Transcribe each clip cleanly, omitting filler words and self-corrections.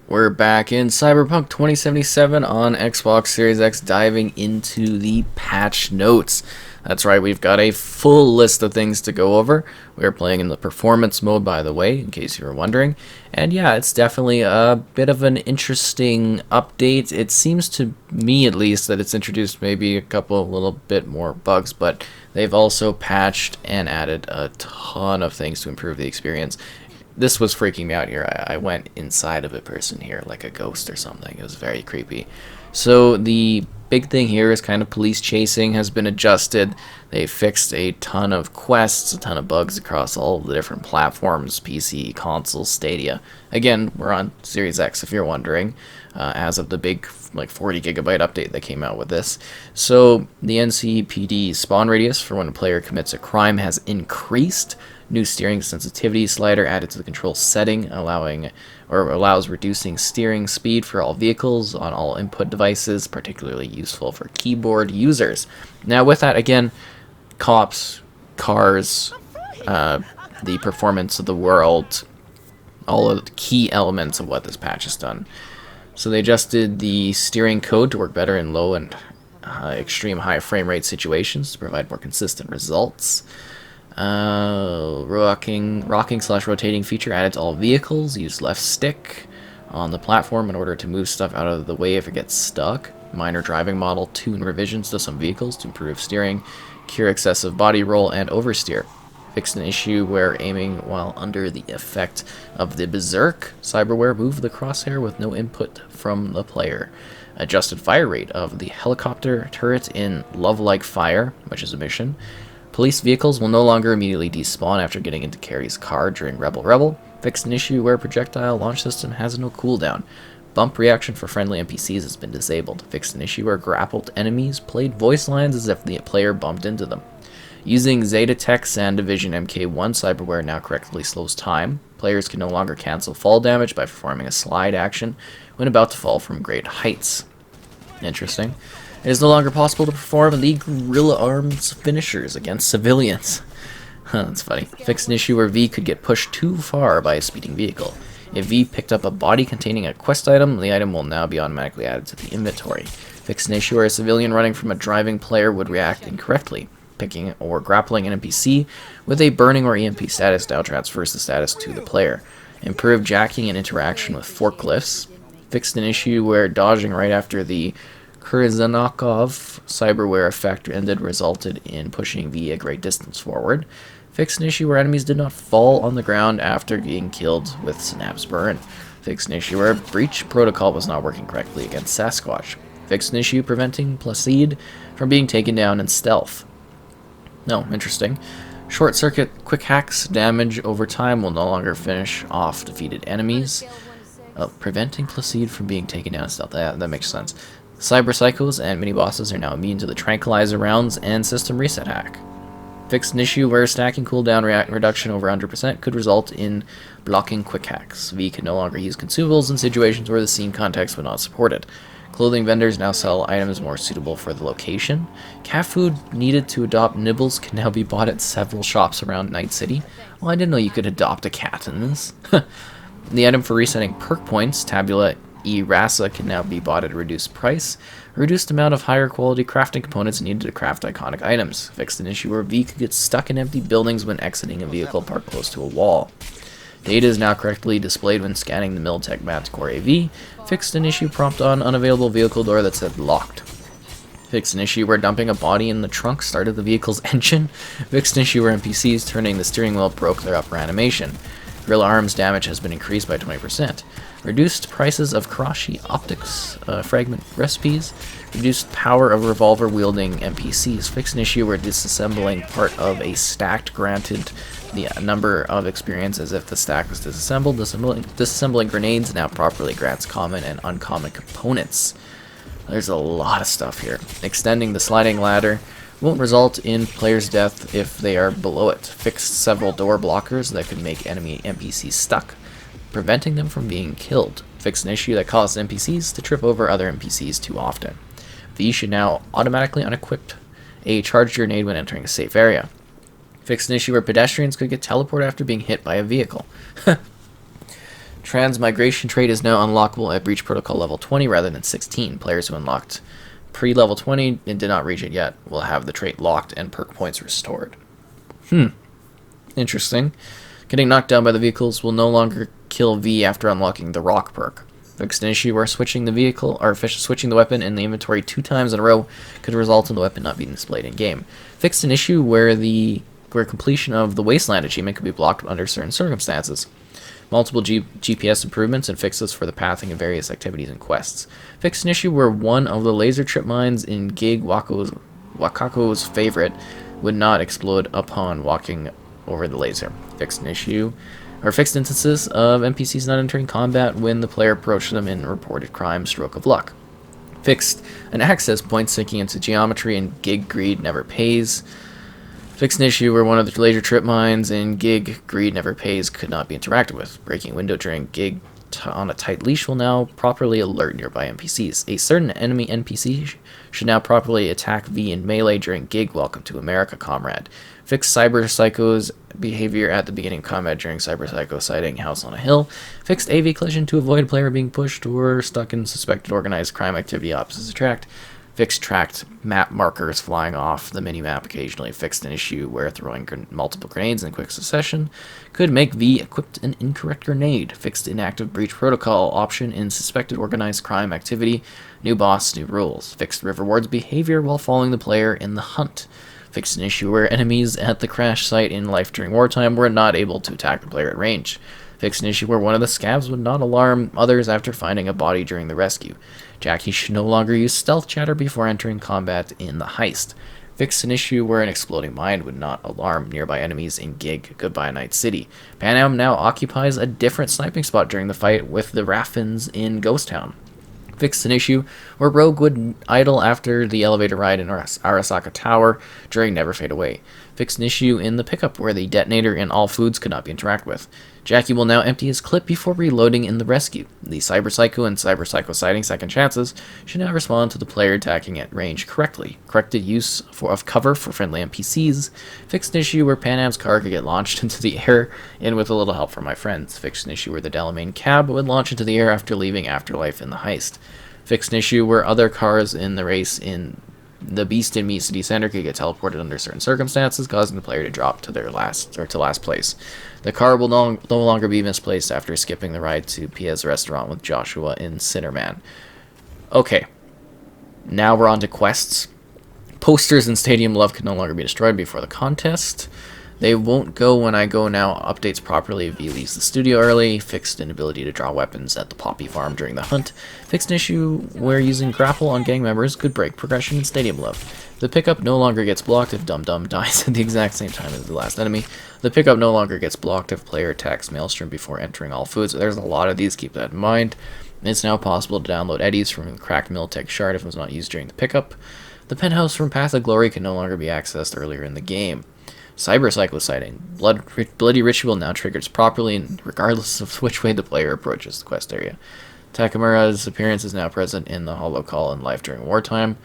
We're back in Cyberpunk 2077 on Xbox Series X, diving into the patch notes. That's right, we've got a full list of things to go over. We're playing in the performance mode, by the way, in case you were wondering. And yeah, it's definitely a bit of an interesting update. It seems to me, at least, that it's introduced maybe a couple, a little bit more bugs, but they've also patched and added a ton of things to improve the experience. This was freaking me out here. I went inside of a person here, like a ghost or something. It was very creepy. So the big thing here is kind of police chasing has been adjusted. They fixed a ton of quests, a ton of bugs across all of the different platforms, PC, console, Stadia. Again, we're on Series X if you're wondering, as of the big like 40 gigabyte update that came out with this. So the NCPD spawn radius for when a player commits a crime has increased. New steering sensitivity slider added to the control setting, allows reducing steering speed for all vehicles on all input devices, particularly useful for keyboard users. Now with that, again, cops, cars, the performance of the world, all of the key elements of what this patch has done. So they adjusted the steering code to work better in low and extreme high frame rate situations to provide more consistent results. Rocking/rotating feature added to all vehicles. Use left stick on the platform in order to move stuff out of the way if it gets stuck. Minor driving model tune revisions to some vehicles to improve steering, cure excessive body roll, and oversteer. Fixed an issue where aiming while under the effect of the Berserk cyberware moved the crosshair with no input from the player. Adjusted fire rate of the helicopter turret in Love Like Fire, which is a mission. Police vehicles will no longer immediately despawn after getting into Carrie's car during Rebel. Fixed an issue where projectile launch system has no cooldown. Bump reaction for friendly NPCs has been disabled. Fixed an issue where grappled enemies played voice lines as if the player bumped into them. Using Zeta Tech's and Division MK1 cyberware now correctly slows time. Players can no longer cancel fall damage by performing a slide action when about to fall from great heights. Interesting. It is no longer possible to perform the Guerrilla Arms finishers against civilians. That's funny. Fixed an issue where V could get pushed too far by a speeding vehicle. If V picked up a body containing a quest item, the item will now be automatically added to the inventory. Fixed an issue where a civilian running from a driving player would react incorrectly. Picking or grappling an NPC with a burning or EMP status now transfers the status to the player. Improved jacking and interaction with forklifts. Fixed an issue where dodging right after the Kurzanakov cyberware effect resulted in pushing V a great distance forward. Fixed an issue where enemies did not fall on the ground after being killed with Synapse Burn. Fixed an issue where Breach Protocol was not working correctly against Sasquatch. Fixed an issue preventing Placide from being taken down in stealth. No, interesting. Short circuit quick hacks damage over time will no longer finish off defeated enemies. Preventing Placide from being taken down in stealth. That makes sense. Cyber Psychos and mini-bosses are now immune to the Tranquilizer rounds and system reset hack. Fixed an issue where stacking cooldown reduction over 100% could result in blocking quick hacks. V can no longer use consumables in situations where the scene context would not support it. Clothing vendors now sell items more suitable for the location. Cat food needed to adopt nibbles can now be bought at several shops around Night City. Well, I didn't know you could adopt a cat in this. The item for resetting perk points, Tabula E-Rasa, can now be bought at a reduced price. A reduced amount of higher quality crafting components needed to craft iconic items. Fixed an issue where V could get stuck in empty buildings when exiting a vehicle parked close to a wall. Data is now correctly displayed when scanning the Militech Manticore AV. Fixed an issue prompt on unavailable vehicle door that said locked. Fixed an issue where dumping a body in the trunk started the vehicle's engine. Fixed an issue where NPCs turning the steering wheel broke their upper animation. Guerrilla Arms damage has been increased by 20%. Reduced prices of Karashi optics fragment recipes. Reduced power of revolver-wielding NPCs. Fixed an issue where disassembling part of a stack granted the number of experience as if the stack was disassembled. Disassembling grenades now properly grants common and uncommon components. There's a lot of stuff here. Extending the sliding ladder won't result in players' death if they are below it. Fixed several door blockers that could make enemy NPCs stuck, preventing them from being killed. Fixed an issue that caused NPCs to trip over other NPCs too often. V should now automatically unequip a charged grenade when entering a safe area. Fixed an issue where pedestrians could get teleported after being hit by a vehicle. Transmigration trait is now unlockable at Breach Protocol level 20 rather than 16. Players who unlocked pre-level 20 and did not reach it yet will have the trait locked and perk points restored. Interesting. Getting knocked down by the vehicles will no longer kill V after unlocking the Rock perk. Fixed an issue where switching the weapon in the inventory 2 times in a row could result in the weapon not being displayed in game. Fixed an issue where completion of the Wasteland achievement could be blocked under certain circumstances. Multiple GPS improvements and fixes for the pathing of various activities and quests. Fixed an issue where one of the laser trip mines in Gig Wakako's favorite would not explode upon walking over the laser. Fixed instances of NPCs not entering combat when the player approached them in reported crime stroke of luck. Fixed an access point sinking into geometry and Gig Greed Never Pays. Fixed an issue where one of the laser trip mines in Gig Greed Never Pays could not be interacted with. Breaking a window during Gig on a tight leash will now properly alert nearby NPCs. A certain enemy NPC should now properly attack V in melee during Gig Welcome to America, comrade. Fixed Cyber Psycho's behavior at the beginning of combat during Cyber Psycho sighting House on a Hill. Fixed AV collision to avoid player being pushed or stuck in suspected organized crime activity opposites attract. Fixed tracked map markers flying off the minimap occasionally. Fixed an issue where throwing multiple grenades in quick succession could make V equipped an incorrect grenade. Fixed inactive breach protocol option in suspected organized crime activity. New boss, new rules. Fixed River Ward's behavior while following the player in the hunt. Fixed an issue where enemies at the crash site in Life During Wartime were not able to attack the player at range. Fixed an issue where one of the scabs would not alarm others after finding a body during the rescue. Jackie should no longer use stealth chatter before entering combat in the heist. Fixed an issue where an exploding mine would not alarm nearby enemies in Gig Goodbye Night City. Pan Am now occupies a different sniping spot during the fight with the Raffins in Ghost Town. Fixed an issue where Rogue would idle after the elevator ride in Arasaka Tower during Never Fade Away. Fixed an issue in the pickup where the detonator in all foods could not be interacted with. Jackie will now empty his clip before reloading in the rescue. The Cyber Psycho and Cyber Psycho sighting second chances should now respond to the player attacking at range correctly. Corrected use of cover for friendly NPCs. Fixed an issue where Pan Am's car could get launched into the air and with a little help from my friends. Fixed an issue where the Delamain cab would launch into the air after leaving Afterlife in the heist. Fixed an issue where other cars in the race in the Beast in Me City Center could get teleported under certain circumstances, causing the player to drop to last place. The car will no longer be misplaced after skipping the ride to Pia's restaurant with Joshua in Cinderman. Okay, now we're on to quests. Posters in Stadium Love can no longer be destroyed before the contest. They won't go when I go now. Updates properly if he leaves the studio early. Fixed inability to draw weapons at the Poppy Farm during the hunt. Fixed an issue where using grapple on gang members could break progression in Stadium Love. The pickup no longer gets blocked if Dum Dum dies at the exact same time as the last enemy. The pickup no longer gets blocked if player attacks Maelstrom before entering all foods. There's a lot of these, keep that in mind. It's now possible to download eddies from the cracked Miltech shard if it was not used during the pickup. The penthouse from Path of Glory can no longer be accessed earlier in the game. Cyber Psycho sighting. Bloody Ritual now triggers properly, and regardless of which way the player approaches the quest area. Takamura's appearance is now present in the Hollow Call in Life During Wartime.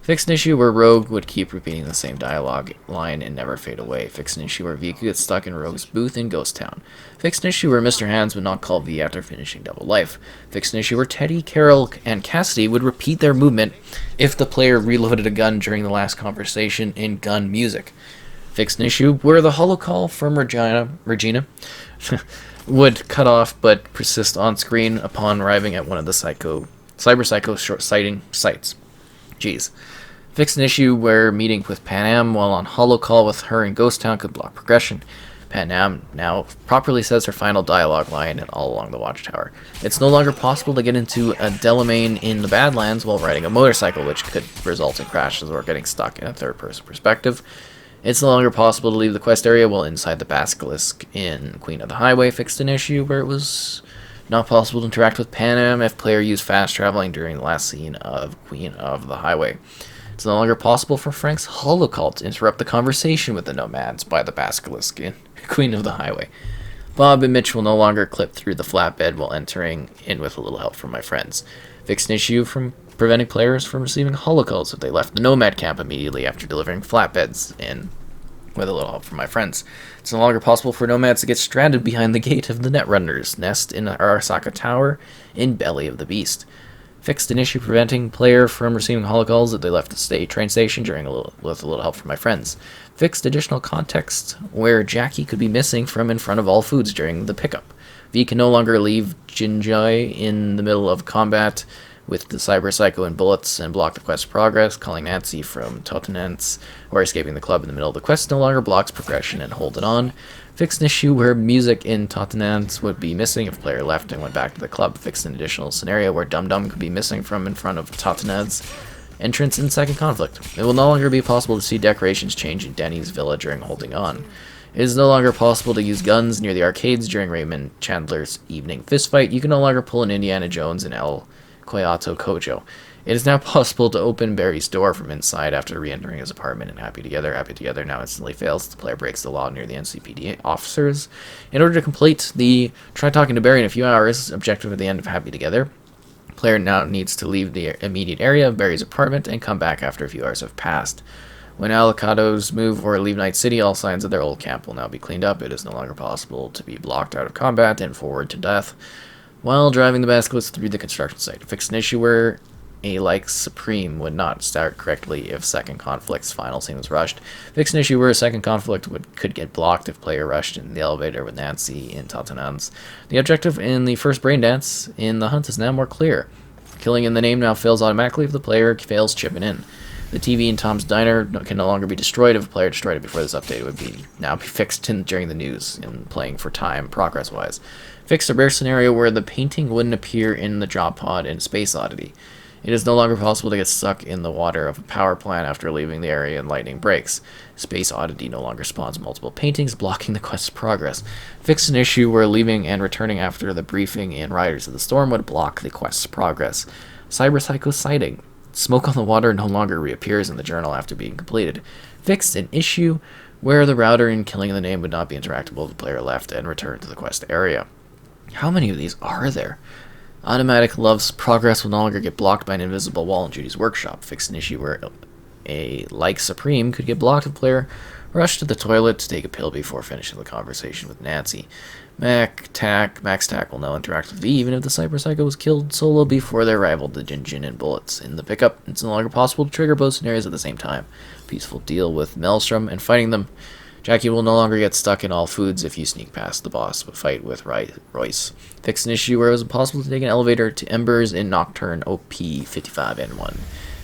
Fixed an issue where Rogue would keep repeating the same dialogue line and never fade away. Fixed an issue where V could get stuck in Rogue's booth in Ghost Town. Fixed an issue where Mr. Hands would not call V after finishing Double Life. Fixed an issue where Teddy, Carol, and Cassidy would repeat their movement if the player reloaded a gun during the last conversation in gun music. Fixed an issue where the hollow call from Regina would cut off but persist on screen upon arriving at one of the Cyber Psycho short sighting sites. Jeez. Fixed an issue where meeting with Pan Am while on hollow call with her in Ghost Town could block progression. Pan Am now properly says her final dialogue line and all along the Watchtower. It's no longer possible to get into a Delamain in the Badlands while riding a motorcycle, which could result in crashes or getting stuck in a third-person perspective. It's no longer possible to leave the quest area while inside the Basilisk in Queen of the Highway. Fixed an issue where it was not possible to interact with Pan Am if player used fast traveling during the last scene of Queen of the Highway. It's no longer possible for Frank's holocult to interrupt the conversation with the Nomads by the Basilisk in Queen of the Highway. Bob and Mitch will no longer clip through the flatbed while entering in with a little help from my friends. Fixed an issue from preventing players from receiving holocults if they left the Nomad camp immediately after delivering flatbeds in with a little help from my friends. It's no longer possible for nomads to get stranded behind the gate of the Netrunner's nest in Arasaka Tower in Belly of the Beast. Fixed an issue preventing player from receiving holocalls that they left the train station with a little help from my friends. Fixed additional context where Jackie could be missing from in front of all foods during the pickup. V can no longer leave Jinjai in the middle of combat with the Cyber Psycho and bullets and block the quest's progress. Calling Nancy from Tottenance or escaping the club in the middle of the quest no longer blocks progression and hold it on. Fixed an issue where music in Tottenance would be missing if player left and went back to the club. Fixed an additional scenario where Dum Dum could be missing from in front of Tottenance entrance in second conflict. It will no longer be possible to see decorations change in Denny's villa during holding on. It is no longer possible to use guns near the arcades during Raymond Chandler's evening fistfight. You can no longer pull an Indiana Jones in El Coyote Kojo. It is now possible to open Barry's door from inside after re-entering his apartment in Happy Together. Happy Together now instantly fails. The player breaks the law near the NCPD officers. In order to complete the try talking to Barry in a few hours objective at the end of Happy Together, player now needs to leave the immediate area of Barry's apartment and come back after a few hours have passed. When Alocados move or leave Night City, all signs of their old camp will now be cleaned up. It is no longer possible to be blocked out of combat and forward to death while driving the bicyclist through the construction site. Fixed an issue where a like Supreme would not start correctly if second conflict's final scene was rushed. Fixed an issue where a second conflict could get blocked if player rushed in the elevator with Nancy in Tottenhams. The objective in the first brain dance in the hunt is now more clear. Killing in the name now fails automatically if the player fails chipping in. The TV in Tom's Diner can no longer be destroyed if a player destroyed it before this update. It would now be fixed during the news and playing for time progress-wise. Fixed a rare scenario where the painting wouldn't appear in the drop pod in Space Oddity. It is no longer possible to get stuck in the water of a power plant after leaving the area and lightning breaks. Space Oddity no longer spawns multiple paintings, blocking the quest's progress. Fixed an issue where leaving and returning after the briefing in Riders of the Storm would block the quest's progress. Cyber Psycho sighting. Smoke on the water no longer reappears in the journal after being completed. Fixed an issue where the router in Killing in the Name would not be interactable if the player left and returned to the quest area. How many of these are there? Automatic Love's progress will no longer get blocked by an invisible wall in Judy's workshop. Fixed an issue where a like Supreme could get blocked if the player rushed to the toilet to take a pill before finishing the conversation with Nancy. Max Tack will now interact with V even if the Cyber Psycho was killed solo before their rival the Jin and bullets. In the pickup, it's no longer possible to trigger both scenarios at the same time. Peaceful deal with Maelstrom and fighting them. Jackie will no longer get stuck in all foods if you sneak past the boss, but fight with Royce. Fixed an issue where it was impossible to take an elevator to Embers in Nocturne OP55N1.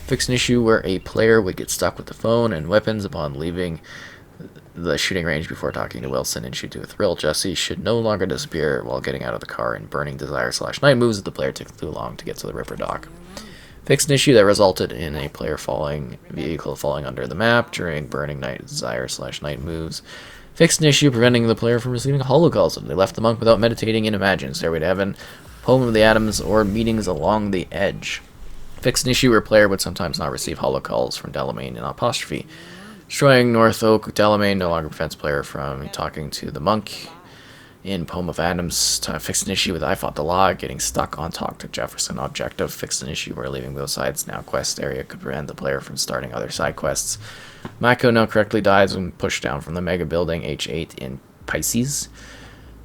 Fixed an issue where a player would get stuck with the phone and weapons upon leaving the shooting range before talking to Wilson and shooting with Thrill. Jesse should no longer disappear while getting out of the car and Burning Desire/Night moves if the player takes too long to get to the Ripper Dock. Fixed an issue that resulted in a player vehicle falling under the map during Burning Desire/Night moves. Fixed an issue preventing the player from receiving holocalls if they left the monk without meditating in Imagine, Stairway to Heaven, Poem of the Atoms, or Meetings Along the Edge. Fixed an issue where player would sometimes not receive holocalls from Delamain in Apostrophe. Destroying North Oak Delamain no longer prevents player from talking to the monk in Poem of Atoms. Fixed an issue with I Fought the Law, getting stuck on Talk to Jefferson objective. Fixed an issue where leaving both sides now quest area could prevent the player from starting other side quests. Mako now correctly dies when pushed down from the mega building H8 in Pisces.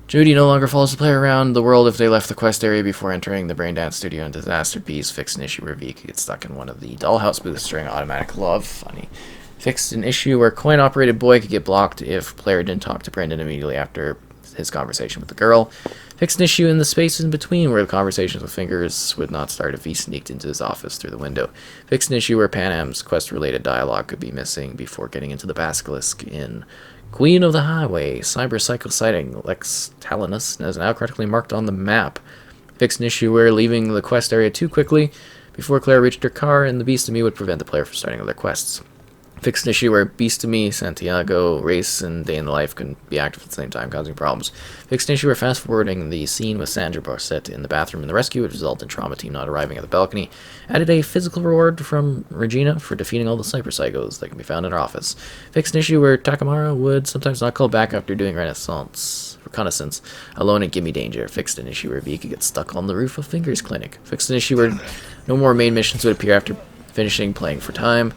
Judy no longer follows the player around the world if they left the quest area before entering the Braindance Studio in Disaster Piece. Fixed an issue where V could get stuck in one of the Dollhouse booths during Automatic Love. Funny. Fixed an issue where coin-operated boy could get blocked if player didn't talk to Brandon immediately after his conversation with the girl. Fixed an issue in the spaces in between where the conversations with fingers would not start if he sneaked into his office through the window. Fixed an issue where Panam's quest-related dialogue could be missing before getting into the Basilisk in Queen of the Highway. Cyber Psycho sighting Lex Talinus is now correctly marked on the map. Fixed an issue where leaving the quest area too quickly before Claire reached her car and the Beast of Me would prevent the player from starting other quests. Fixed an issue where Beast of Me, Santiago, Race, and Day in the Life can be active at the same time, causing problems. Fixed an issue where fast-forwarding the scene with Sandra Barset in the bathroom in the rescue would result in Trauma Team not arriving at the balcony. Added a physical reward from Regina for defeating all the Cyber Psychos that can be found in her office. Fixed an issue where Takamara would sometimes not call back after doing reconnaissance alone and Gimme Danger. Fixed an issue where V could get stuck on the roof of Fingers Clinic. Fixed an issue where no more main missions would appear after finishing playing for time.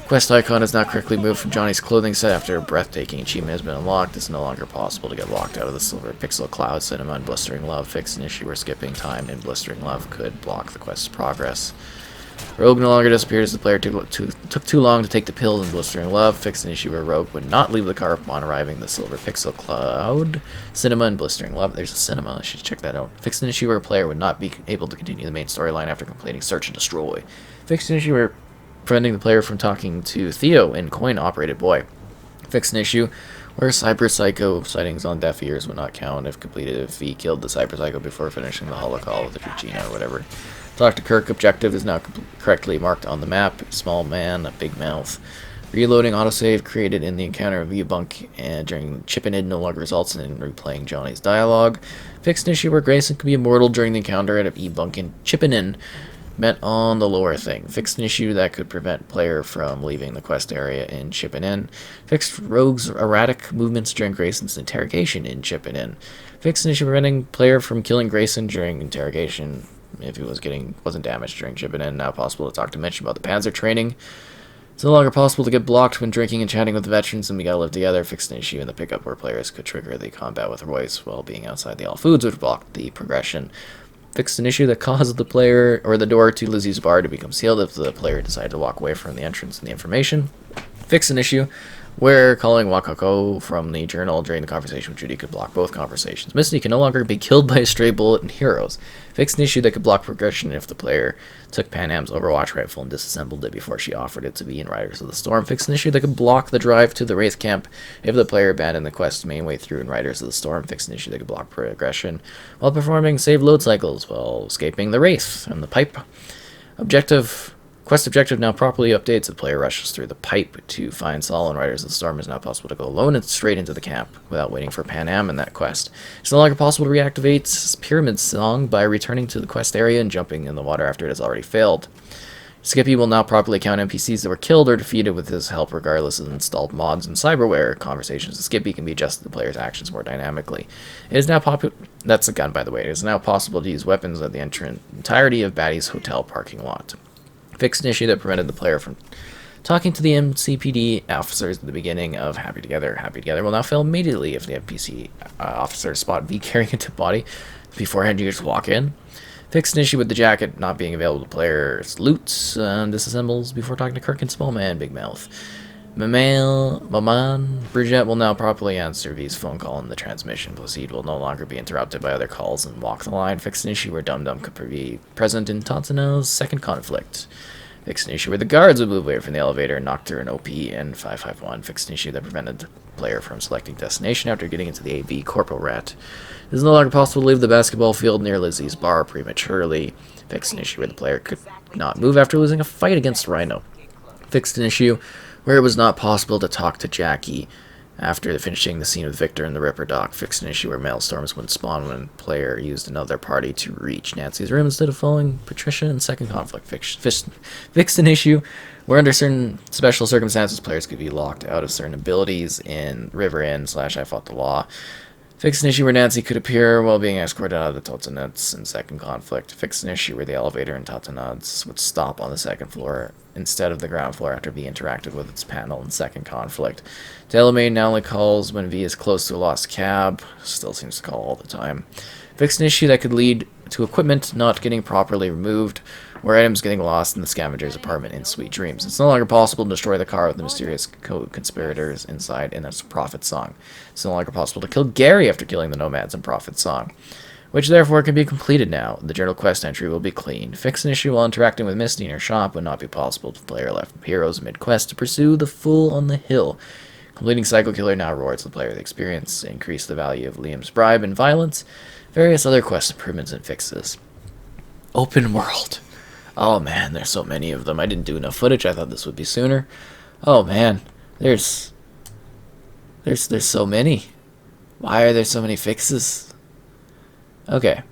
Quest icon is now correctly moved from Johnny's clothing set after a breathtaking achievement has been unlocked. It's no longer possible to get locked out of the silver pixel cloud. Cinema and Blistering Love fixed an issue where skipping time in Blistering Love could block the quest's progress. Rogue no longer disappears. The player took too long to take the pills in Blistering Love. Fixed an issue where Rogue would not leave the car upon arriving the silver pixel cloud. Cinema and Blistering Love. There's a cinema. I should check that out. Fixed an issue where a player would not be able to continue the main storyline after completing Search and Destroy. Fixed an issue where preventing the player from talking to Theo in Coin-Operated Boy. Fixed an issue where Cyber Psycho sightings on deaf ears would not count if completed if he killed the Cyber Psycho before finishing the holocall with the Regina or whatever. Talk to Kirk objective is now correctly marked on the map. Small man, a big mouth. Reloading autosave created in the encounter of U-Bunk and during chipping in no longer results in replaying Johnny's dialogue. Fixed an issue where Grayson could be immortal during the encounter at E-Bunk and chipping in met on the lower thing. Fixed an issue that could prevent player from leaving the quest area in Chippin' In. Fixed Rogue's erratic movements during Grayson's interrogation in Chippin' In. Fixed an issue preventing player from killing Grayson during interrogation if he wasn't damaged during Chippin' In. Now possible to talk to Mitch about the Panzer training. It's no longer possible to get blocked when drinking and chatting with the veterans and we gotta live together. Fixed an issue in the pickup where players could trigger the combat with Royce while being outside the All Foods, which blocked the progression. Fixed an issue that caused the player or the door to Lizzie's bar to become sealed if the player decided to walk away from the entrance and the information. Fixed an issue where calling Wakako from the journal during the conversation with Judy could block both conversations. Misty can no longer be killed by a stray bullet in Heroes. Fixed an issue that could block progression if the player took Pan Am's Overwatch rifle and disassembled it before she offered it to be in Riders of the Storm. Fixed an issue that could block the drive to the Wraith Camp if the player abandoned the quest main way through in Riders of the Storm. Fixed an issue that could block progression while performing save load cycles while escaping the Wraith and the pipe. Quest objective now properly updates. The player rushes through the pipe to find Saul and Riders of the Storm. Is now possible to go alone and straight into the camp without waiting for Pan Am in that quest. It's no longer possible to reactivate Pyramid Song by returning to the quest area and jumping in the water after it has already failed. Skippy will now properly count NPCs that were killed or defeated with his help regardless of installed mods and cyberware. Conversations with Skippy can be adjusted to the player's actions more dynamically. It is now That's a gun, by the way. It is now possible to use weapons at the entirety of Batty's hotel parking lot. Fixed an issue that prevented the player from talking to the MCPD officers at the beginning of Happy Together. Happy Together will now fail immediately if the NPC officers spot V carrying a dead body beforehand you just walk in. Fixed an issue with the jacket not being available to players. Loots and disassembles before talking to Kirk and Small Man, Big Mouth. Maman, Bridget will now properly answer V's phone call in the transmission. Placide will no longer be interrupted by other calls and walk the line. Fixed an issue where Dum Dum could be present in Tantano's second conflict. Fixed an issue where the guards would move away from the elevator and knocked her an OP in 551. Fixed an issue that prevented the player from selecting destination after getting into the AV Corporal Rat. It is no longer possible to leave the basketball field near Lizzie's bar prematurely. Fixed an issue where the player could not move after losing a fight against Rhino. Fixed an issue where it was not possible to talk to Jackie after finishing the scene with Victor and the Ripper Doc. Fixed an issue where Maelstorms would spawn when player used another party to reach Nancy's room instead of following Patricia in second conflict. Fixed an issue where under certain special circumstances players could be locked out of certain abilities in River Inn / I Fought the Law. Fixed an issue where Nancy could appear while being escorted out of the Totonuts in second conflict. Fixed an issue where the elevator in Totonuts would stop on the second floor instead of the ground floor after V interacted with its panel in second conflict. Delamain now only calls when V is close to a lost cab. Still seems to call all the time. Fixed an issue that could lead to equipment not getting properly removed, where items getting lost in the scavenger's apartment in Sweet Dreams. It's no longer possible to destroy the car with the mysterious co-conspirators inside in a Prophet Song. It's no longer possible to kill Gary after killing the Nomads in Prophet Song, which therefore can be completed now. The journal quest entry will be clean. Fix an issue while interacting with Misty in her shop would not be possible if the player left Heroes mid-quest to pursue the Fool on the Hill. Completing Psycho Killer now rewards the player with experience, increase the value of Liam's bribe and violence, various other quest improvements and fixes. Open world. Oh man, there's so many of them. I didn't do enough footage. I thought this would be sooner. Oh man, there's so many. Why are there so many fixes? Okay.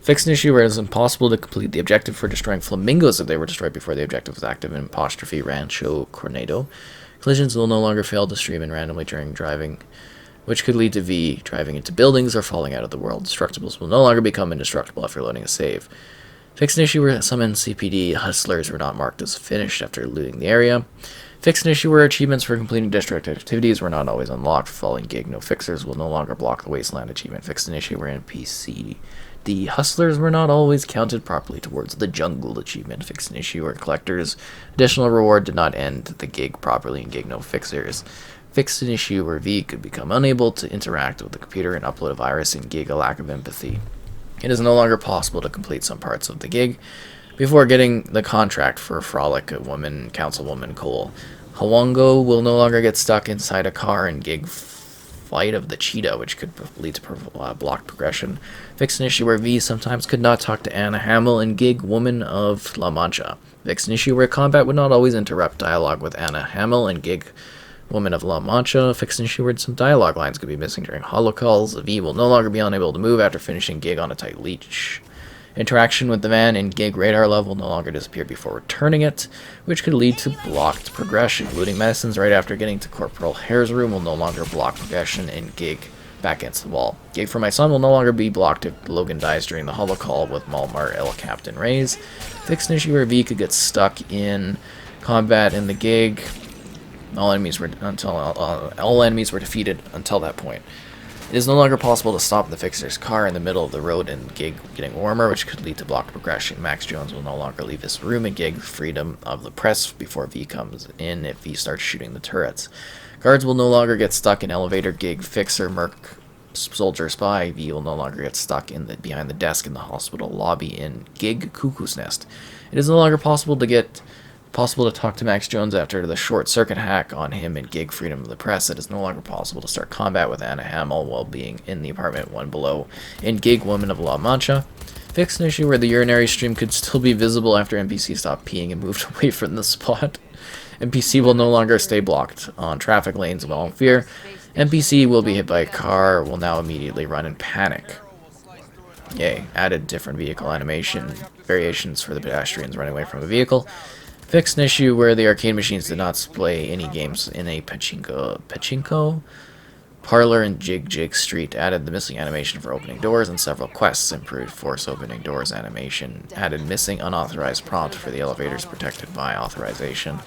Fix an issue where it is impossible to complete the objective for destroying flamingos if they were destroyed before the objective was active in Apostrophe Rancho Cornado. Collisions will no longer fail to stream in randomly during driving, which could lead to V driving into buildings or falling out of the world. Destructibles will no longer become indestructible after loading a save. Fixed an issue where some NCPD hustlers were not marked as finished after looting the area. Fixed an issue where achievements for completing district activities were not always unlocked. Following gig, no fixers will no longer block the wasteland achievement. Fixed an issue where NPC the hustlers were not always counted properly towards the jungle achievement. Fixed an issue where collectors' additional reward did not end the gig properly and gig no fixers. Fixed an issue where V could become unable to interact with the computer and upload a virus and gig a lack of empathy. It is no longer possible to complete some parts of the gig before getting the contract for Frolic, a woman, councilwoman Cole. Hawongo will no longer get stuck inside a car and gig Fight of the Cheetah, which could lead to blocked progression. Fix an issue where V sometimes could not talk to Anna Hamill and gig Woman of La Mancha. Fix an issue where combat would not always interrupt dialogue with Anna Hamill and gig Woman of La Mancha. Fix an issue where some dialogue lines could be missing during holocalls. V will no longer be unable to move after finishing gig on a tight leash. Interaction with the van in gig radar level no longer disappeared before returning it, which could lead to blocked progression. Looting medicines right after getting to Corporal Hare's room will no longer block progression in gig back against the wall. Gig for my son will no longer be blocked if Logan dies during the holocall with Malmar El Captain Reyes. Fix an issue where V could get stuck in combat in the gig. All enemies were defeated until that point. It is no longer possible to stop the fixer's car in the middle of the road and gig getting warmer, which could lead to blocked progression. Max Jones will no longer leave his room and gig freedom of the press before V comes in if V starts shooting the turrets. Guards will no longer get stuck in elevator gig fixer merc soldier spy. V will no longer get stuck behind the desk in the hospital lobby in gig Cuckoo's Nest. It is no longer possible to talk to Max Jones after the short circuit hack on him in gig freedom of the press. It is no longer possible to start combat with Anna Hamill while being in the apartment one below in gig Woman of La Mancha. Fix an issue where the urinary stream could still be visible after NPC stopped peeing and moved away from the spot. NPC will no longer stay blocked on traffic lanes while in fear. NPC will be hit by a car, will now immediately run in panic. Yay. Added different vehicle animation variations for the pedestrians running away from a vehicle. Fixed an issue where the arcade machines did not display any games in a pachinko parlor in Jig Street. Added the missing animation for opening doors and several quests. Improved force opening doors animation. Added missing unauthorized prompt for the elevators protected by authorization.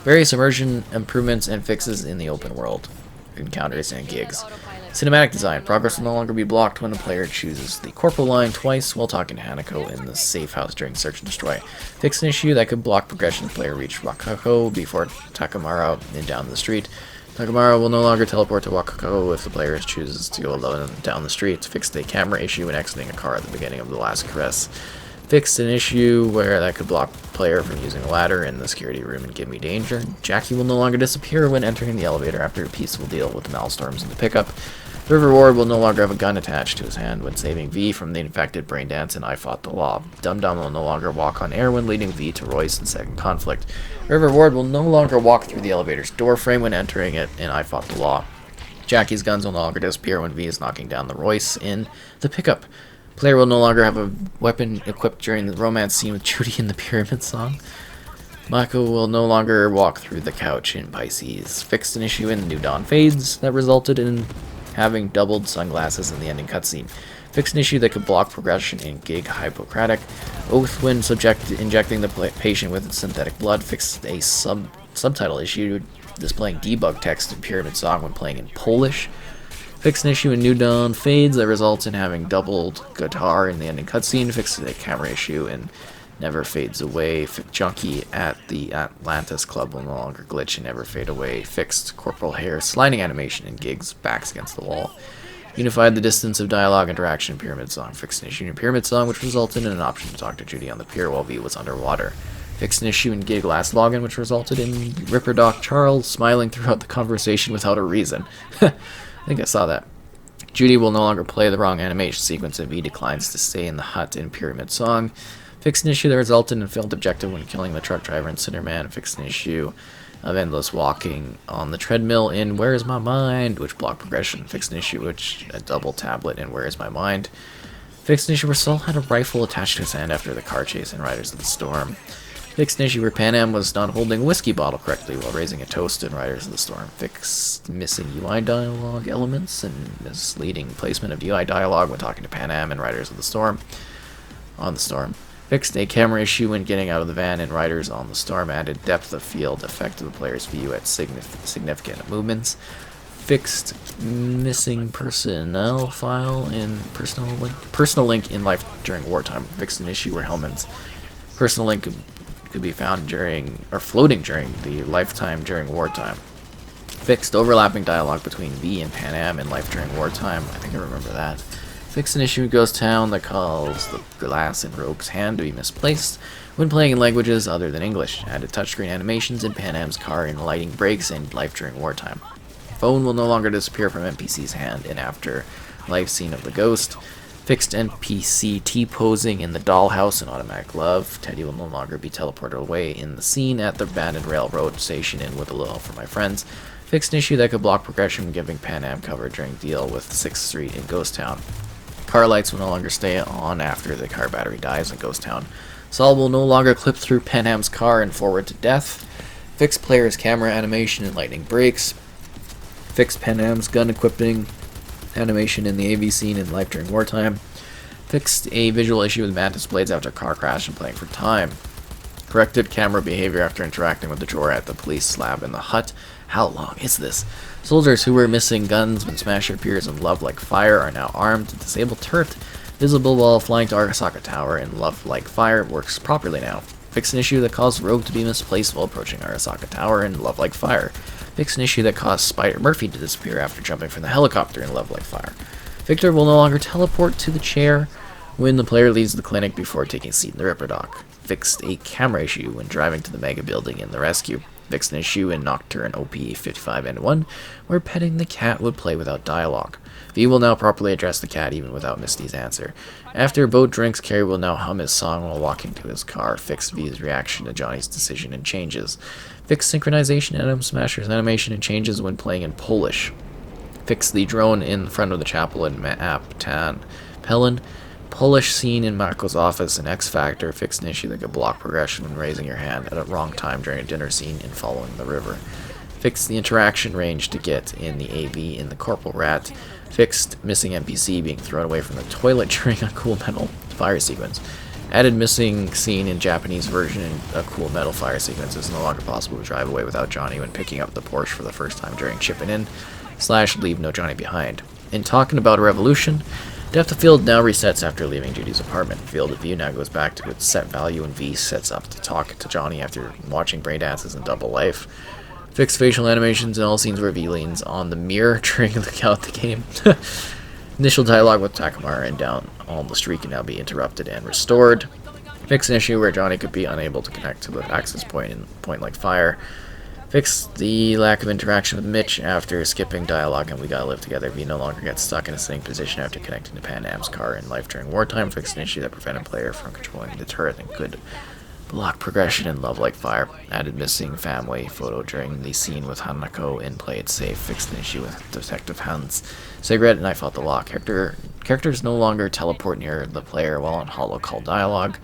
Various immersion improvements and fixes in the open world encounters and gigs. Cinematic design. Progress will no longer be blocked when the player chooses the corporal line twice while talking to Hanako in the safe house during search and destroy. Fix an issue that could block progression if the player reached Wakako before Takamara and down the street. Takamara will no longer teleport to Wakako if the player chooses to go alone down the street. Fixed a camera issue when exiting a car at the beginning of the last caress. Fixed an issue where that could block the player from using a ladder in the security room and give me danger. Jackie will no longer disappear when entering the elevator after a peaceful deal with the Maelstorms in the pickup. River Ward will no longer have a gun attached to his hand when saving V from the infected brain dance in I Fought the Law. Dum Dum will no longer walk on air when leading V to Royce in Second Conflict. River Ward will no longer walk through the elevator's door frame when entering it in I Fought the Law. Jackie's guns will no longer disappear when V is knocking down the Royce in the pickup. Player will no longer have a weapon equipped during the romance scene with Judy in the Pyramid Song. Mako will no longer walk through the couch in Pisces. Fixed an issue in New Dawn Fades that resulted in having doubled sunglasses in the ending cutscene. Fixed an issue that could block progression in Gig Hippocratic. Oath when injecting the patient with synthetic blood. Fixed a subtitle issue displaying debug text in Pyramid Song when playing in Polish. Fixed an issue in New Dawn Fades that results in having doubled guitar in the ending cutscene. Fixed a camera issue in Never Fades Away. Junkie at the Atlantis Club will no longer glitch and never fade away. Fixed Corporal Hair sliding animation in Gigs backs against the wall. Unified the distance of dialogue interaction in Pyramid Song. Fixed an issue in Pyramid Song, which resulted in an option to talk to Judy on the pier while V was underwater. Fixed an issue in Gig Last Login, which resulted in Ripper Doc Charles smiling throughout the conversation without a reason. I think I saw that. Judy will no longer play the wrong animation sequence and V declines to stay in the hut in Pyramid Song. Fixed an issue that resulted in a failed objective when killing the truck driver in Cinderman. Fixed an issue of endless walking on the treadmill in Where's My Mind, which blocked progression. Fixed an issue which a double tablet in Where's My Mind. Fixed an issue where Saul had a rifle attached to his hand after the car chase in Riders of the Storm. Fixed an issue where Pan Am was not holding a whiskey bottle correctly while raising a toast in Riders of the Storm. Fixed missing UI dialogue elements and misleading placement of UI dialogue when talking to Pan Am in Riders of the Storm. On the Storm. Fixed a camera issue when getting out of the van and riders on the storm. Added depth of field effect to the player's view at significant movements. Fixed missing personnel file in personal link in life during wartime. Fixed an issue where Hellman's personal link could be found during or floating during the lifetime during wartime. Fixed overlapping dialogue between V and Pan Am in life during wartime. I think I remember that. Fixed an issue in Ghost Town that calls the glass in Rogue's hand to be misplaced when playing in languages other than English. Added touchscreen animations in Pan Am's car in lighting breaks and life during wartime. Phone will no longer disappear from NPC's hand in after life scene of the ghost. Fixed NPC T-posing in the dollhouse and automatic love. Teddy will no longer be teleported away in the scene at the abandoned railroad station in With a Little Help from My Friends. Fixed an issue that could block progression giving Pan Am cover during deal with 6th Street in Ghost Town. Car lights will no longer stay on after the car battery dies in Ghost Town. Saul will no longer clip through Pan Am's car and forward to death. Fixed player's camera animation and lightning breaks. Fixed Pan Am's gun equipping animation in the AV scene in life during wartime. Fixed a visual issue with mantis blades after a car crash and playing for time. Corrected camera behavior after interacting with the drawer at the police lab in the hut. How long is this? Soldiers who were missing guns when Smasher appears in Love Like Fire are now armed. Disabled turret visible while flying to Arasaka Tower in Love Like Fire works properly now. Fix an issue that caused Rogue to be misplaced while approaching Arasaka Tower in Love Like Fire. Fix an issue that caused Spider Murphy to disappear after jumping from the helicopter in Love Like Fire. Victor will no longer teleport to the chair when the player leaves the clinic before taking a seat in the Ripper Dock. Fixed a camera issue when driving to the Mega Building in The Rescue. Fixed an issue in Nocturne OP 55N1 where petting the cat would play without dialogue. V will now properly address the cat even without Misty's answer. After Boat drinks, Carrie will now hum his song while walking to his car. Fixed V's reaction to Johnny's decision and changes. Fixed synchronization Adam Smasher's animation and changes when playing in Polish. Fixed the drone in front of the chapel in Map Tan Pelin. Polish scene in Marco's office in X Factor. Fixed an issue that could block progression when raising your hand at a wrong time during a dinner scene in Following the River. Fixed the interaction range to get in the AV in the Corporal Rat. Fixed missing NPC being thrown away from the toilet during a Cool Metal fire sequence. Added missing scene in Japanese version in a Cool Metal fire sequence. It's no longer possible to drive away without Johnny when picking up the Porsche for the first time during chipping in / leave no Johnny behind. In talking about a revolution, depth of field now resets after leaving Judy's apartment. Field of view now goes back to its set value and V sets up to talk to Johnny after watching brain dances in Double Life. Fixed facial animations in all scenes where V leans on the mirror during the game. Initial dialogue with Takamara and down on the street can now be interrupted and restored. Fix an issue where Johnny could be unable to connect to the access point in Point Like Fire. Fix the lack of interaction with Mitch after skipping dialogue and We Gotta Live Together. V no longer gets stuck in a sitting position after connecting to Pan Am's car in life during wartime. Fix an issue that prevented player from controlling the turret and could block progression in Love Like Fire. Added missing family photo during the scene with Hanako in Play It Safe. Fixed an issue with Detective Hans cigarette and I Fought the Law. Characters no longer teleport near the player while on holo call dialogue.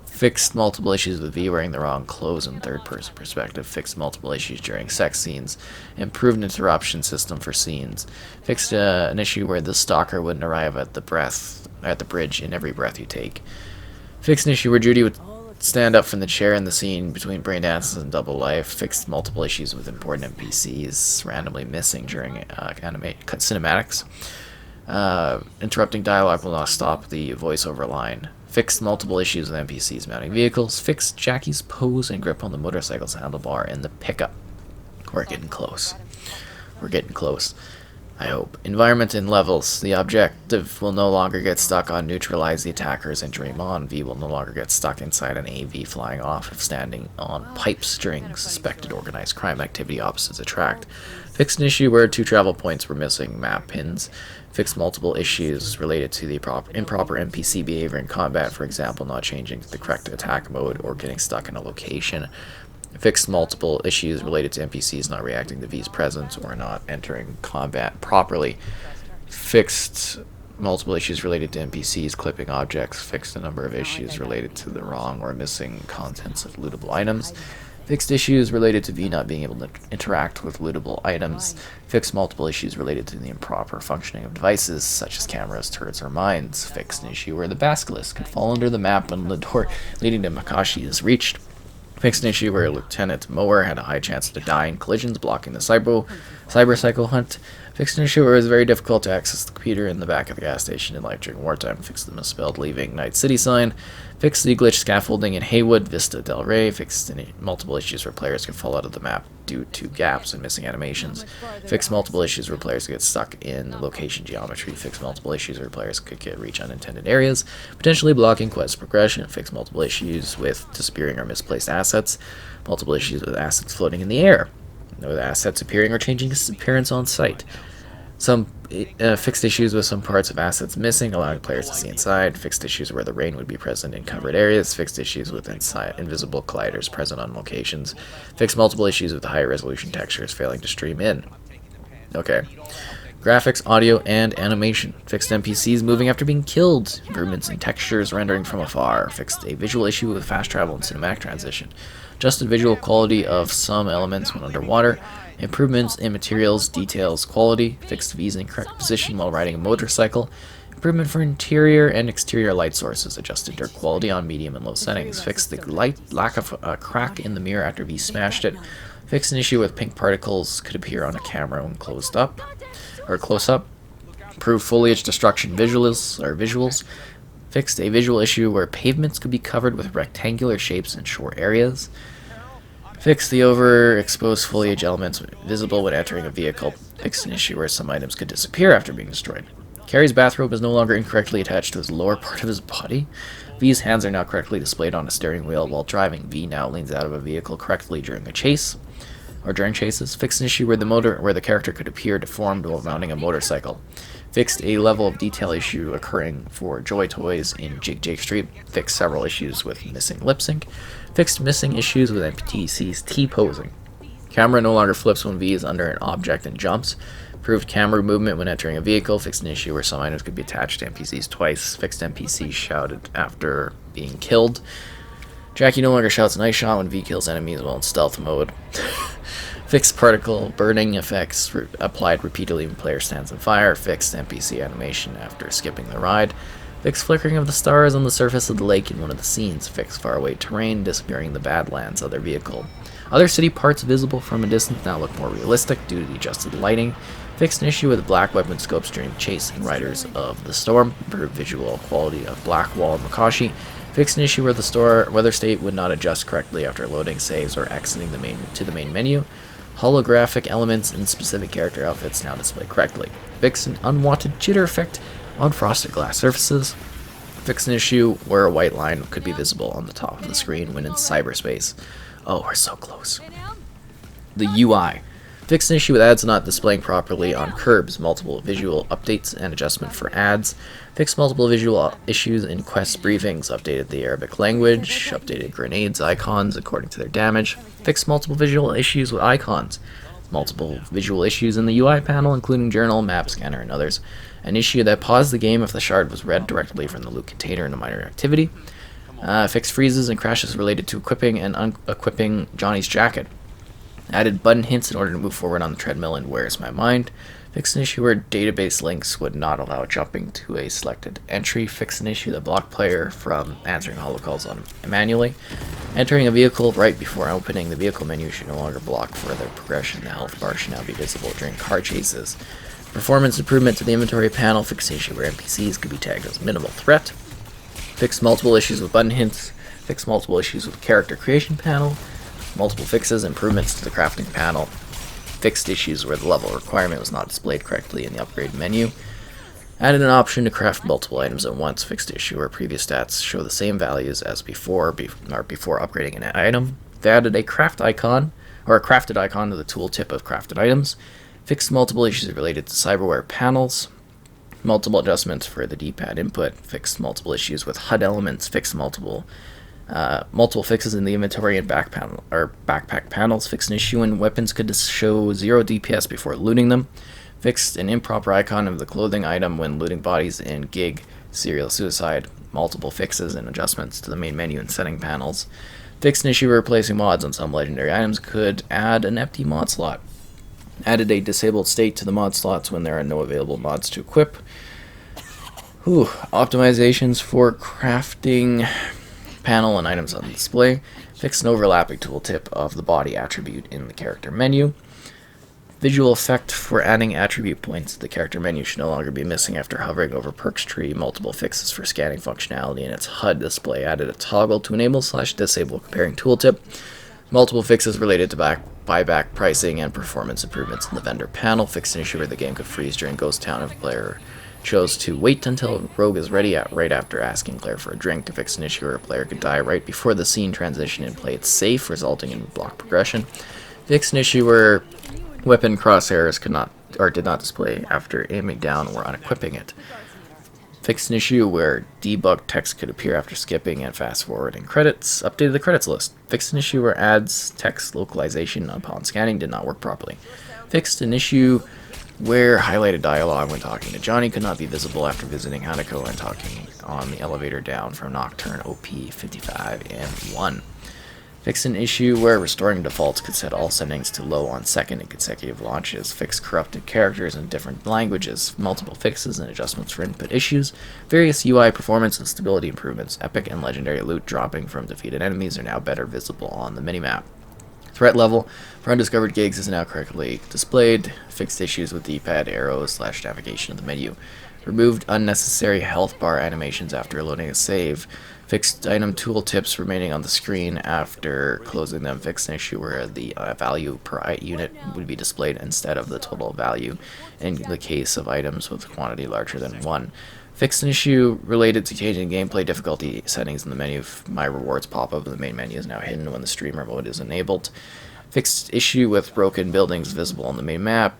Fixed multiple issues with V wearing the wrong clothes in third-person perspective. Fixed multiple issues during sex scenes. Improved interruption system for scenes. Fixed an issue where the stalker wouldn't arrive at the bridge in every breath you take. Fixed an issue where Judy would stand up from the chair in the scene between brain dances and Double Life. Fixed multiple issues with important NPCs randomly missing during cinematics. Interrupting dialogue will not stop the voiceover line. Fixed multiple issues with NPCs mounting vehicles. Fixed Jackie's pose and grip on the motorcycle's handlebar and the pickup. We're getting close. We're getting close. I hope. Environment and levels. The objective will no longer get stuck on neutralize the attackers and dream on. V will no longer get stuck inside an AV flying off if standing on pipes during suspected organized crime activity opposites attract. Fixed an issue where 2 travel points were missing map pins. Fixed multiple issues related to the improper NPC behavior in combat, for example, not changing to the correct attack mode or getting stuck in a location. Fixed multiple issues related to NPCs not reacting to V's presence or not entering combat properly. Fixed multiple issues related to NPCs clipping objects. Fixed a number of issues related to the wrong or missing contents of lootable items. Fixed issues related to V not being able to interact with lootable items. Fixed multiple issues related to the improper functioning of devices, such as cameras, turrets, or mines. Fixed an issue where the basilisk could fall under the map when the door leading to Makashi is reached. Fixed an issue where Lieutenant Mower had a high chance to die in collisions, blocking the cybercycle hunt. Fixed an issue where it was very difficult to access the computer in the back of the gas station in life during wartime. Fixed the misspelled leaving Night City sign. Fixed the glitch scaffolding in Haywood, Vista Del Rey. Fixed multiple issues where players could fall out of the map due to gaps and missing animations. Fixed multiple issues where players could get stuck in location geometry. Fixed multiple issues where players could reach unintended areas, potentially blocking quest progression. Fixed multiple issues with disappearing or misplaced assets. Multiple issues with assets floating in the air. With assets appearing or changing its appearance on site. Some fixed issues with some parts of assets missing, allowing players to see inside. Fixed issues where the rain would be present in covered areas. Fixed issues with invisible colliders present on locations. Fixed multiple issues with higher resolution textures failing to stream in. Okay. Graphics, audio, and animation. Fixed NPCs moving after being killed. Improvements in textures rendering from afar. Fixed a visual issue with fast travel and cinematic transition. Adjusted visual quality of some elements when underwater. Improvements in materials, details, quality. Fixed V's in correct position while riding a motorcycle. Improvement for interior and exterior light sources. Adjusted dirt quality on medium and low settings. Fixed the lack of a crack in the mirror after V smashed it. Fixed an issue with pink particles could appear on a camera when close up. Improved foliage destruction visuals. Fixed a visual issue where pavements could be covered with rectangular shapes in short areas. Fixed the overexposed foliage elements visible when entering a vehicle. Fixed an issue where some items could disappear after being destroyed. Carrie's bathrobe is no longer incorrectly attached to his lower part of his body. V's hands are now correctly displayed on a steering wheel while driving. V now leans out of a vehicle correctly during a chase. Or during chases. Fixed an issue where the character could appear deformed while mounting a motorcycle. Fixed a level of detail issue occurring for Joy Toys in Jake Street. Fixed several issues with missing lip sync. Fixed missing issues with NPCs T-posing. Camera no longer flips when V is under an object and jumps. Improved camera movement when entering a vehicle. Fixed an issue where some items could be attached to NPCs twice. Fixed NPCs shouted after being killed. Jackie no longer shouts nice shot when V kills enemies while in stealth mode. Fixed particle burning effects applied repeatedly when player stands on fire. Fixed NPC animation after skipping the ride. Fixed flickering of the stars on the surface of the lake in one of the scenes. Fixed faraway terrain disappearing in the Badlands other vehicle. Other city parts visible from a distance now look more realistic due to the adjusted lighting. Fixed an issue with black weapon scopes during chase and Riders of the Storm. Improved visual quality of Blackwall and Makashi. Fixed an issue where the weather state would not adjust correctly after loading saves or exiting the main menu. Holographic elements and specific character outfits now display correctly. Fixed an unwanted jitter effect on frosted glass surfaces. Fixed an issue where a white line could be visible on the top of the screen when in cyberspace. Oh, we're so close. The UI. Fixed an issue with ads not displaying properly on curbs. Multiple visual updates and adjustment for ads. Fixed multiple visual issues in quest briefings. Updated the Arabic language. Updated grenades icons according to their damage. Fixed multiple visual issues with icons. Multiple visual issues in the UI panel, including journal, map scanner, and others. An issue that paused the game if the shard was read directly from the loot container in a minor activity. Fixed freezes and crashes related to equipping and unequipping Johnny's jacket. Added button hints in order to move forward on the treadmill in Where's My Mind. Fixed an issue where database links would not allow jumping to a selected entry. Fixed an issue that blocked player from answering holocalls manually. Entering a vehicle right before opening the vehicle menu should no longer block further progression. The health bar should now be visible during car chases. Performance improvement to the inventory panel. Fixed issue where NPCs could be tagged as minimal threat. Fixed multiple issues with button hints. Fixed multiple issues with character creation panel. Multiple fixes, improvements to the crafting panel. Fixed issues where the level requirement was not displayed correctly in the upgrade menu. Added an option to craft multiple items at once. Fixed issue where previous stats show the same values as before upgrading an item. They added a craft icon, or a crafted icon to the tooltip of crafted items. Fixed multiple issues related to cyberware panels. Multiple adjustments for the D-pad input. Fixed multiple issues with HUD elements. Fixed multiple fixes in the inventory and backpack panels. Fixed an issue when weapons could show 0 DPS before looting them. Fixed an improper icon of the clothing item when looting bodies in Gig Serial Suicide. Multiple fixes and adjustments to the main menu and setting panels. Fixed an issue where replacing mods on some legendary items could add an empty mod slot. Added a disabled state to the mod slots when there are no available mods to equip. Optimizations for crafting panel and items on display. Fixed an overlapping tooltip of the body attribute in the character menu. Visual effect for adding attribute points to the character menu should no longer be missing after hovering over perks tree. Multiple fixes for scanning functionality in its HUD display. Added a toggle to enable/disable comparing tooltip. Multiple fixes related to buyback pricing and performance improvements in the vendor panel. Fixed an issue where the game could freeze during Ghost Town if a player chose to wait until Rogue is ready right after asking Claire for a drink. To fix an issue where a player could die right before the scene transition and play it safe, resulting in block progression. Fix an issue where weapon crosshairs did not display after aiming down or unequipping it. Fixed an issue where debug text could appear after skipping and fast forwarding credits. Updated the credits list. Fixed an issue where ads text localization upon scanning did not work properly. Fixed an issue where highlighted dialogue when talking to Johnny could not be visible after visiting Hanako and talking on the elevator down from Nocturne OP 55 and 1. Fixed an issue where restoring defaults could set all settings to low on second and consecutive launches. Fixed corrupted characters in different languages. Multiple fixes and adjustments for input issues. Various UI performance and stability improvements. Epic and legendary loot dropping from defeated enemies are now better visible on the minimap. Threat level for undiscovered gigs is now correctly displayed. Fixed issues with D-pad, arrows/navigation of the menu. Removed unnecessary health bar animations after loading a save. Fixed item tooltips remaining on the screen after closing them. Fixed an issue where the value per unit would be displayed instead of the total value in the case of items with a quantity larger than 1. Fixed an issue related to changing gameplay difficulty settings in the menu. My rewards pop-up in the main menu is now hidden when the streamer mode is enabled. Fixed issue with broken buildings visible on the main map.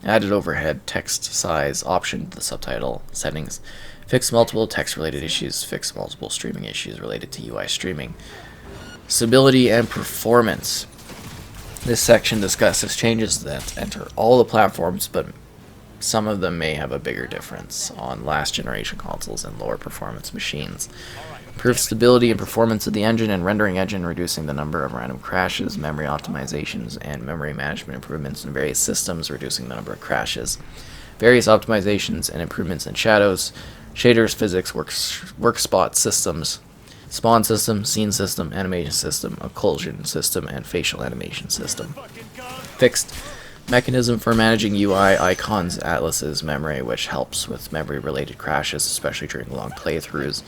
Added overhead text size option to the subtitle settings. Fixed multiple text-related issues. Fixed multiple streaming issues related to UI streaming. Stability and performance. This section discusses changes that enter all the platforms, but some of them may have a bigger difference on last generation consoles and lower performance machines. Improved stability and performance of the engine and rendering engine, reducing the number of random crashes, memory optimizations, and memory management improvements in various systems, reducing the number of crashes. Various optimizations and improvements in shadows, shaders, physics, work spot systems, spawn system, scene system, animation system, occlusion system, and facial animation system. Fixed mechanism for managing UI icons atlases memory, which helps with memory related crashes, especially during long playthroughs.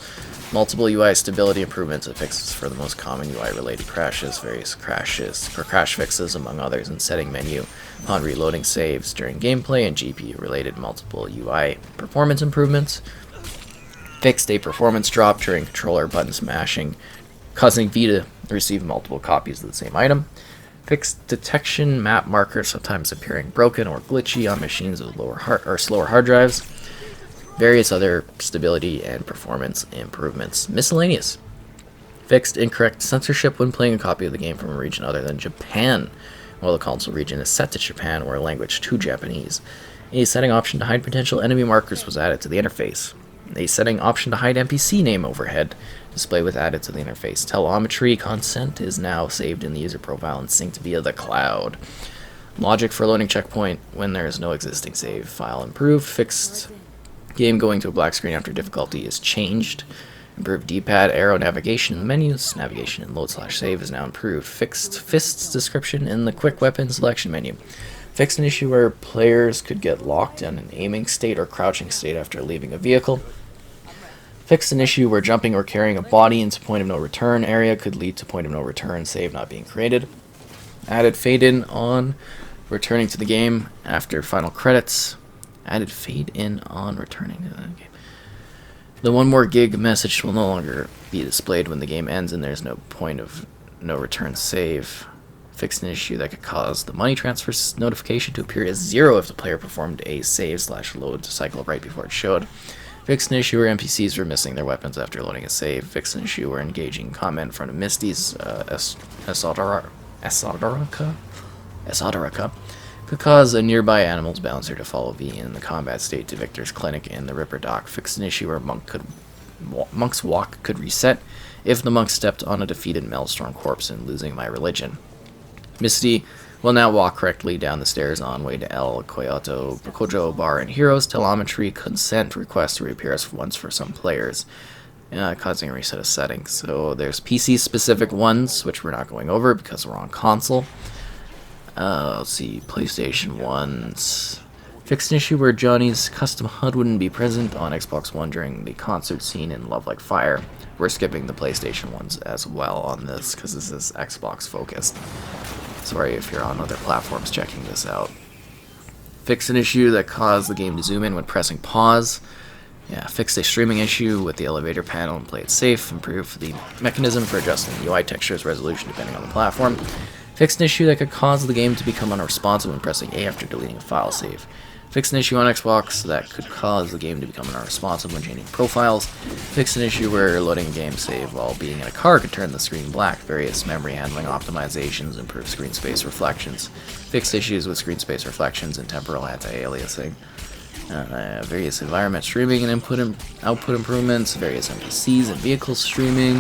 Multiple UI stability improvements and fixes for the most common UI related crashes, various crashes or crash fixes among others in setting menu upon reloading saves during gameplay, and GPU related multiple UI performance improvements. Fixed a performance drop during controller button smashing, causing V to receive multiple copies of the same item. Fixed detection map markers sometimes appearing broken or glitchy on machines with slower hard drives. Various other stability and performance improvements. Miscellaneous. Fixed incorrect censorship when playing a copy of the game from a region other than Japan, while the console region is set to Japan or a language to Japanese. A setting option to hide potential enemy markers was added to the interface. A setting option to hide NPC name overhead display was added to the interface. Telemetry consent is now saved in the user profile and synced via the cloud. Logic for loading checkpoint when there is no existing save file improved. Fixed game going to a black screen after difficulty is changed. Improved D-pad arrow navigation in the menus. Navigation in load/save is now improved. Fixed fists description in the quick weapon selection menu. Fixed an issue where players could get locked in an aiming state or crouching state after leaving a vehicle. Fixed an issue where jumping or carrying a body into point of no return area could lead to point of no return save not being created. Added fade in on returning to the game after final credits. Added fade in on returning to the game. The 1 more gig message will no longer be displayed when the game ends and there's no point of no return save. Fixed an issue that could cause the money transfer notification to appear as 0 if the player performed a save/load cycle right before it showed. Fixed an issue where NPCs were missing their weapons after loading a save. Fixed an issue where engaging comment in front of Misty's Esoterica could cause a nearby animal's bouncer to follow V in the combat state to Victor's clinic in the Ripper Dock. Fixed an issue where Monk's walk could reset if the monk stepped on a defeated Maelstrom corpse and losing my religion. Misty will now walk correctly down the stairs on way to El Coyoto Kojo Bar and Heroes. Telemetry consent request reappears once for some players, causing a reset of settings. So there's PC-specific ones, which we're not going over because we're on console. Let's see, PlayStation ones. Fixed an issue where Johnny's custom HUD wouldn't be present on Xbox One during the concert scene in Love Like Fire. We're skipping the PlayStation ones as well on this because this is Xbox focused. Sorry if you're on other platforms checking this out. Fixed an issue that caused the game to zoom in when pressing pause. Yeah, fixed a streaming issue with the elevator panel and play it safe. Improved the mechanism for adjusting UI textures resolution depending on the platform. Fixed an issue that could cause the game to become unresponsive when pressing A after deleting a file save. Fixed an issue on Xbox that could cause the game to become unresponsive when changing profiles. Fixed an issue where loading a game save while being in a car could turn the screen black. Various memory handling optimizations improve screen space reflections. Fixed issues with screen space reflections and temporal anti-aliasing. Various environment streaming and output improvements. Various NPCs and vehicle streaming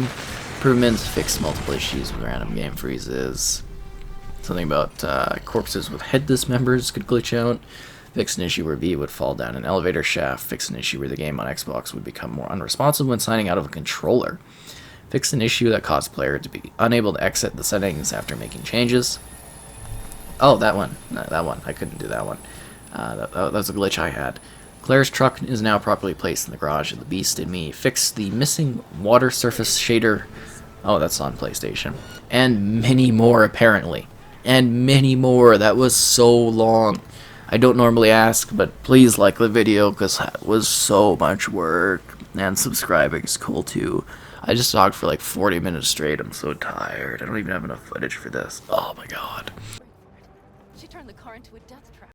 improvements. Fixed multiple issues with random game freezes. Something about corpses with head dismembers could glitch out. Fixed an issue where V would fall down an elevator shaft. Fixed an issue where the game on Xbox would become more unresponsive when signing out of a controller. Fixed an issue that caused player to be unable to exit the settings after making changes. Oh, that one. That one. I couldn't do that one. That was a glitch I had. Claire's truck is now properly placed in the garage of the Beast in Me. Fixed the missing water surface shader. Oh, that's on PlayStation. And many more, apparently. And many more. That was so long. I don't normally ask, but please like the video because that was so much work. And subscribing is cool too. I just talked for like 40 minutes straight. I'm so tired. I don't even have enough footage for this. Oh my god. She turned the car into a death